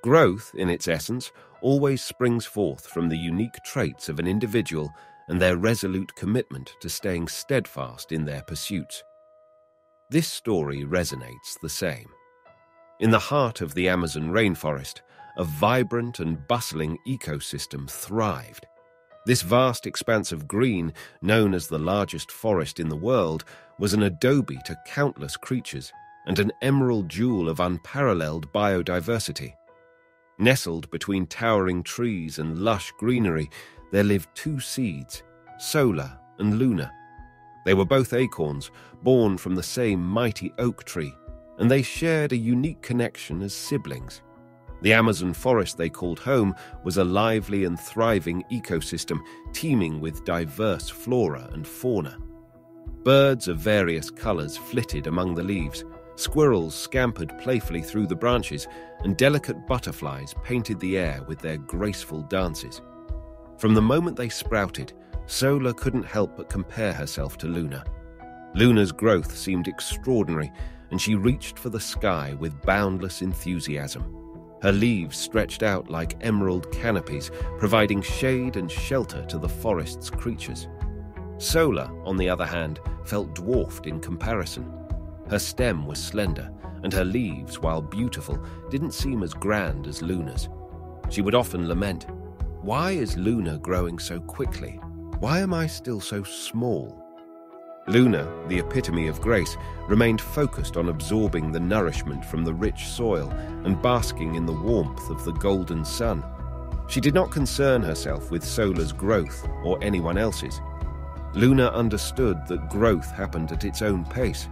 Growth, in its essence, always springs forth from the unique traits of an individual and their resolute commitment to staying steadfast in their pursuits. This story resonates the same. In the heart of the Amazon rainforest, a vibrant and bustling ecosystem thrived. This vast expanse of green, known as the largest forest in the world, was an adobe to countless creatures and an emerald jewel of unparalleled biodiversity. Nestled between towering trees and lush greenery, there lived two seeds, Sola and Luna. They were both acorns, born from the same mighty oak tree, and they shared a unique connection as siblings. The Amazon forest they called home was a lively and thriving ecosystem teeming with diverse flora and fauna. Birds of various colors flitted among the leaves, squirrels scampered playfully through the branches, and delicate butterflies painted the air with their graceful dances. From the moment they sprouted, Sola couldn't help but compare herself to Luna. Luna's growth seemed extraordinary, and she reached for the sky with boundless enthusiasm. Her leaves stretched out like emerald canopies, providing shade and shelter to the forest's creatures. Sola, on the other hand, felt dwarfed in comparison. Her stem was slender, and her leaves, while beautiful, didn't seem as grand as Luna's. She would often lament, "Why is Luna growing so quickly? Why am I still so small?" Luna, the epitome of grace, remained focused on absorbing the nourishment from the rich soil and basking in the warmth of the golden sun. She did not concern herself with Sola's growth or anyone else's. Luna understood that growth happened at its own pace.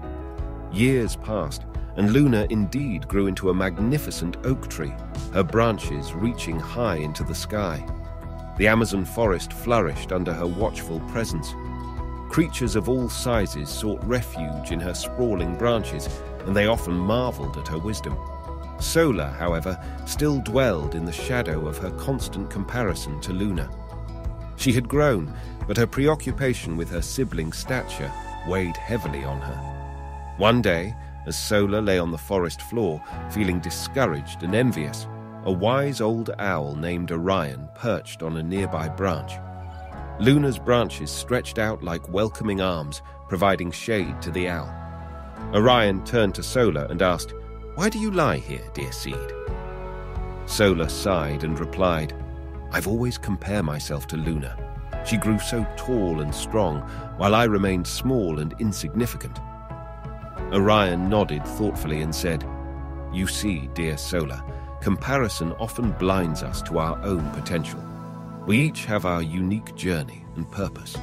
Years passed, and Luna indeed grew into a magnificent oak tree, her branches reaching high into the sky. The Amazon forest flourished under her watchful presence. Creatures of all sizes sought refuge in her sprawling branches, and they often marveled at her wisdom. Sola, however, still dwelled in the shadow of her constant comparison to Luna. She had grown, but her preoccupation with her sibling's stature weighed heavily on her. One day, as Sola lay on the forest floor, feeling discouraged and envious, a wise old owl named Orion perched on a nearby branch. Luna's branches stretched out like welcoming arms, providing shade to the owl. Orion turned to Sola and asked, "Why do you lie here, dear seed?" Sola sighed and replied, "I've always compared myself to Luna. She grew so tall and strong, while I remained small and insignificant." Orion nodded thoughtfully and said, "You see, dear Sola, comparison often blinds us to our own potential. We each have our unique journey and purpose.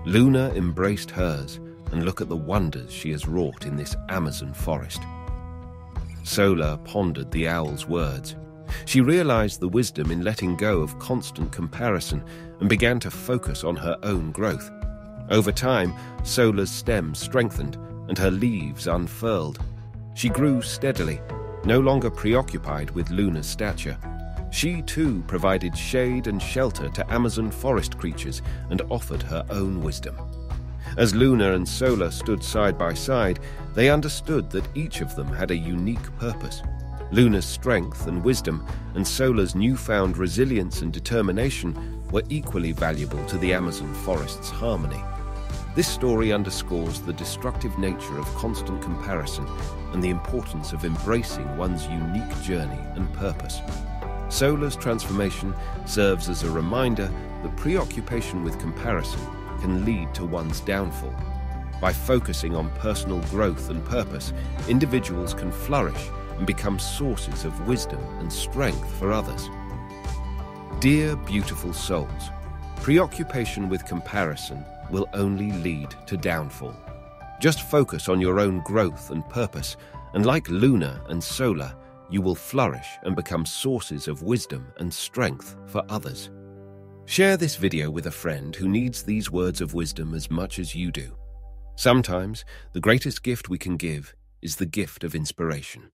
Luna embraced hers, and look at the wonders she has wrought in this Amazon forest." Sola pondered the owl's words. She realized the wisdom in letting go of constant comparison and began to focus on her own growth. Over time, Sola's stem strengthened and her leaves unfurled. She grew steadily, no longer preoccupied with Luna's stature. She too provided shade and shelter to Amazon forest creatures and offered her own wisdom. As Luna and Sola stood side by side, they understood that each of them had a unique purpose. Luna's strength and wisdom and Sola's newfound resilience and determination were equally valuable to the Amazon forest's harmony. This story underscores the destructive nature of constant comparison and the importance of embracing one's unique journey and purpose. Sola's transformation serves as a reminder that preoccupation with comparison can lead to one's downfall. By focusing on personal growth and purpose, individuals can flourish and become sources of wisdom and strength for others. Dear beautiful souls, preoccupation with comparison will only lead to downfall. Just focus on your own growth and purpose, and like Luna and Sola, you will flourish and become sources of wisdom and strength for others. Share this video with a friend who needs these words of wisdom as much as you do. Sometimes, the greatest gift we can give is the gift of inspiration.